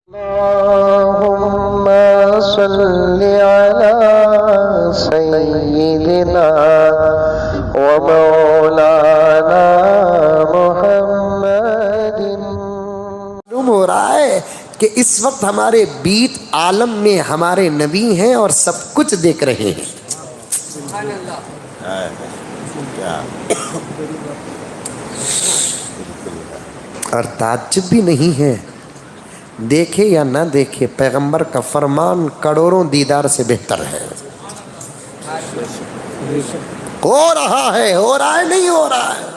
اللهم صل على سيدنا ومولانا محمد۔ معلوم ہو رہا ہے کہ اس وقت ہمارے بیت عالم میں ہمارے نبی ہیں اور سب کچھ دیکھ رہے ہیں۔ اور تعجب بھی نہیں ہے، دیکھے یا نہ دیکھے، پیغمبر کا فرمان کروڑوں دیدار سے بہتر ہے۔ ہو رہا ہے نہیں ہو رہا ہے۔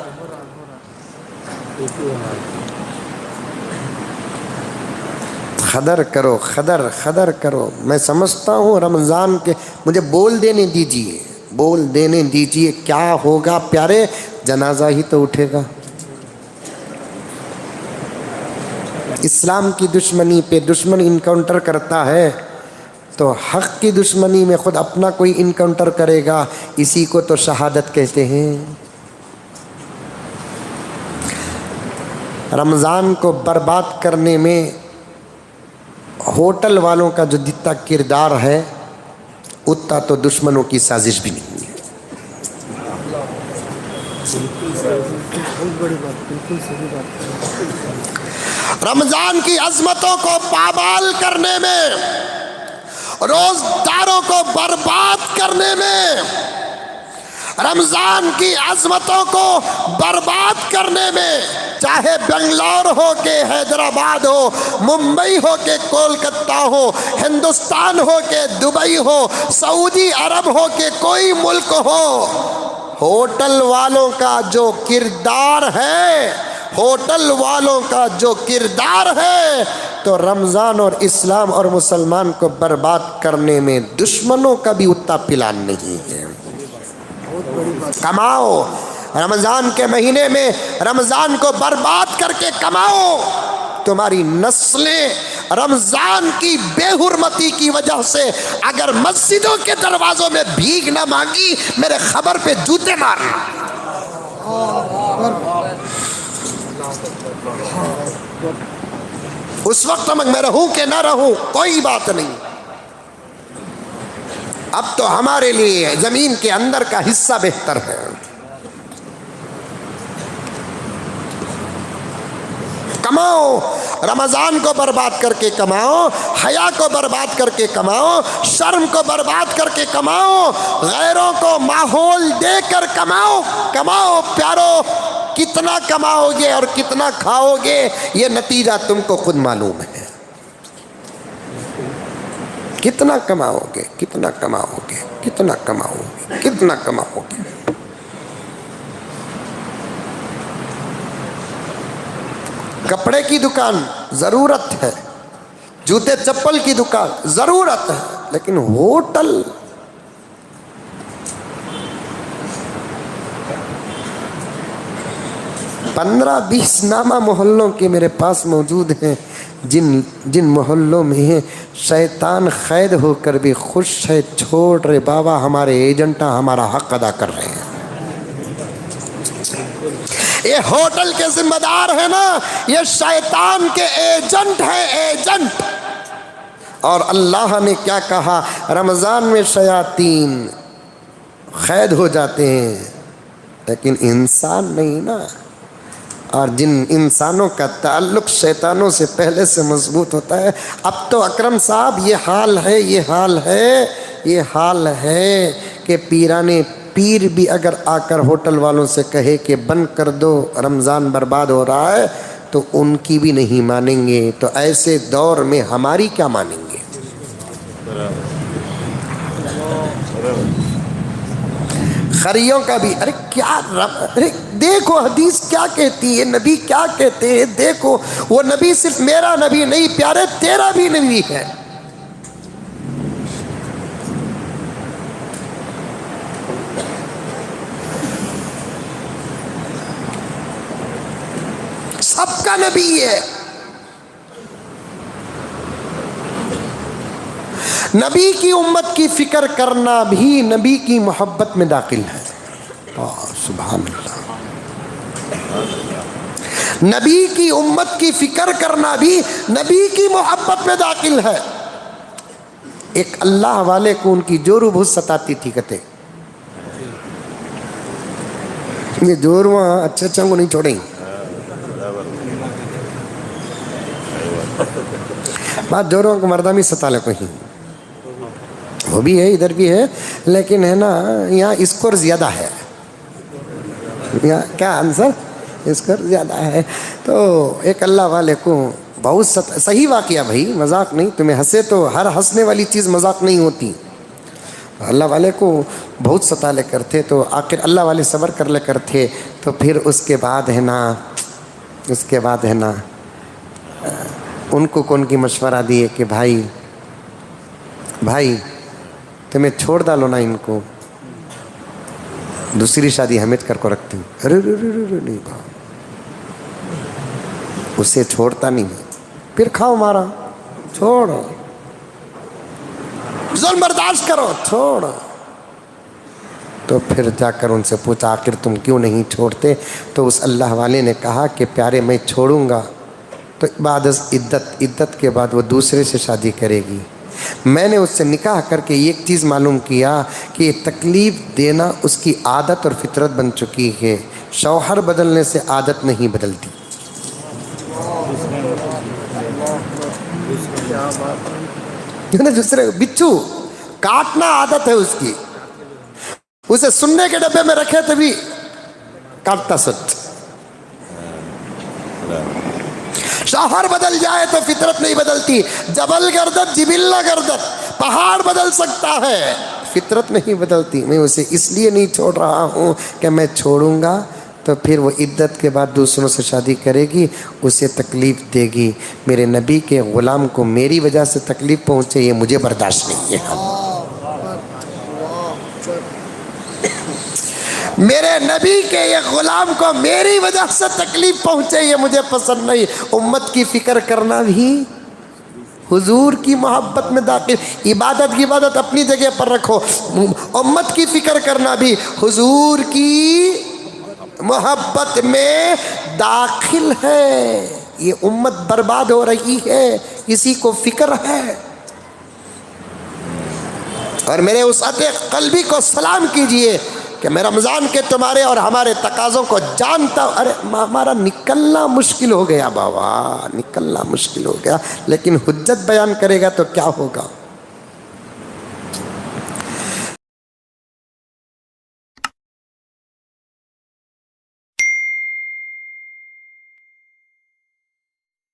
خدر کرو۔ میں سمجھتا ہوں رمضان کے، مجھے بول دینے دیجئے کیا ہوگا پیارے، جنازہ ہی تو اٹھے گا۔ اسلام کی دشمنی پہ دشمن انکاؤنٹر کرتا ہے تو حق کی دشمنی میں خود اپنا کوئی انکاؤنٹر کرے گا، اسی کو تو شہادت کہتے ہیں۔ رمضان کو برباد کرنے میں ہوٹل والوں کا جو جتنا کردار ہے اتنا تو دشمنوں کی سازش بھی نہیں ہے۔ رمضان کی عظمتوں کو پامال کرنے میں، روزداروں کو برباد کرنے میں، رمضان کی عظمتوں کو برباد کرنے میں، چاہے بنگلور ہو کے حیدرآباد ہو، ممبئی ہو کے کولکتہ ہو، ہندوستان ہو کے دبئی ہو، سعودی عرب ہو کے کوئی ملک ہو، ہوٹل والوں کا جو کردار ہے تو رمضان اور اسلام اور مسلمان کو برباد کرنے میں دشمنوں کا بھی اتنا پلان نہیں ہے۔ کماؤ رمضان کے مہینے میں، رمضان کو برباد کر کے کماؤ۔ تمہاری نسلیں رمضان کی بے حرمتی کی وجہ سے اگر مسجدوں کے دروازوں میں بھیک نہ مانگی، میرے خبر پہ جوتے مارنا۔ اس وقت میں رہوں کہ نہ رہوں کوئی بات نہیں، اب تو ہمارے لیے زمین کے اندر کا حصہ بہتر ہے۔ کماؤ، رمضان کو برباد کر کے کماؤ، حیا کو برباد کر کے کماؤ، شرم کو برباد کر کے کماؤ، غیروں کو ماحول دے کر کماؤ پیارو۔ کتنا کماؤ گے اور کتنا کھاؤ گے یہ نتیجہ تم کو خود معلوم ہے۔ کتنا کماؤ گے، کتنا کماؤ گے، کتنا کماؤ گے، کتنا کماؤ گے۔ کپڑے کی دکان ضرورت ہے، جوتے چپل کی دکان ضرورت ہے، لیکن ہوٹل، 15-20 نامہ محلوں کے میرے پاس موجود ہیں، جن محلوں میں شیطان قید ہو کر بھی خوش ہے، چھوڑ رہے بابا ہمارے ایجنٹا ہمارا حق ادا کر رہے ہیں۔ یہ ہوٹل کے ذمہ دار ہے نا، یہ شیطان کے ایجنٹ ہیں، ایجنٹ۔ اور اللہ نے کیا کہا، رمضان میں شیاطین قید ہو جاتے ہیں لیکن انسان نہیں نا، اور جن انسانوں کا تعلق شیطانوں سے پہلے سے مضبوط ہوتا ہے۔ اب تو اکرم صاحب یہ حال ہے کہ پیرانے پیر بھی اگر آ کر ہوٹل والوں سے کہے کہ بند کر دو رمضان برباد ہو رہا ہے تو ان کی بھی نہیں مانیں گے، تو ایسے دور میں ہماری کیا مانیں گے؟ خریوں کا بھی ارے دیکھو حدیث کیا کہتی ہے، نبی کیا کہتے ہیں، دیکھو وہ نبی صرف میرا نبی نہیں پیارے، تیرا بھی نبی ہے۔ سب کا نبی ہے۔ نبی کی امت کی فکر کرنا بھی نبی کی محبت میں داخل ہے۔ سبحان اللہ۔ نبی کی امت امت کی فکر کرنا بھی نبی کی محبت میں داخل ہے۔ ایک اللہ والے کو ان کی جورو بہت ستاتی تھی، کہتے یہ جورواں اچھے اچھا کو نہیں چھوڑیں، بات جوروں کو مردہ میں ستا لے کوئی، وہ بھی ہے ادھر بھی ہے، لیکن ہے نا یہاں اسکور زیادہ ہے، یہاں کیا آنسر اسکور زیادہ ہے۔ تو ایک اللہ والے کو بہت صحیح واقعہ بھائی، مذاق نہیں، تمہیں ہنسے تو ہر ہنسنے والی چیز مذاق نہیں ہوتی، اللہ والے کو بہت ستا لے کرتے، تو آخر اللہ والے صبر کر لے کرتے، تو پھر اس کے بعد ہے نا ان کو کون کی مشورہ دیے کہ بھائی تمہیں چھوڑ ڈالو نا، ان کو دوسری شادی حمید کر کو رکھتی ہوں۔ ارے نہیں بھائی، اسے چھوڑتا نہیں، پھر کھاؤ مارا، چھوڑو، ظلم برداشت کرو، چھوڑو۔ تو پھر جا کر ان سے پوچھا آخر تم کیوں نہیں چھوڑتے؟ تو اس اللہ والے نے کہا کہ پیارے میں چھوڑوں گا تو بعد عدت کے بعد وہ دوسرے سے شادی کرے گی، میں نے اس سے نکاح کر کے ایک چیز معلوم کیا کہ یہ تکلیف دینا اس کی عادت اور فطرت بن چکی ہے، شوہر بدلنے سے عادت نہیں بدلتی۔ دوسرے بچھو کاٹنا عادت ہے اس کی، اسے سننے کے ڈبے میں رکھے تبھی کاٹتا سچ، شوہر بدل جائے تو فطرت نہیں بدلتی، جبل گردت جبلہ گردت، پہاڑ بدل سکتا ہے، فطرت نہیں بدلتی۔ میں اسے اس لیے نہیں چھوڑ رہا ہوں کہ میں چھوڑوں گا تو پھر وہ عدت کے بعد دوسروں سے شادی کرے گی، اسے تکلیف دے گی، میرے نبی کے غلام کو میری وجہ سے تکلیف پہنچے یہ مجھے برداشت نہیں ہے، میرے نبی کے یہ غلام کو میری وجہ سے تکلیف پہنچے یہ مجھے پسند نہیں۔ امت کی فکر کرنا بھی حضور کی محبت میں داخل، عبادت کی عبادت اپنی جگہ پر رکھو، امت کی فکر کرنا بھی حضور کی محبت میں داخل ہے۔ یہ امت برباد ہو رہی ہے، کسی کو فکر ہے؟ اور میرے وسعت قلبی کو سلام کیجئے کہ میں رمضان کے تمہارے اور ہمارے تقاضوں کو جانتا ہوں۔ ارے ہمارا نکلنا مشکل ہو گیا بابا، نکلنا مشکل ہو گیا، لیکن حجت بیان کرے گا تو کیا ہوگا؟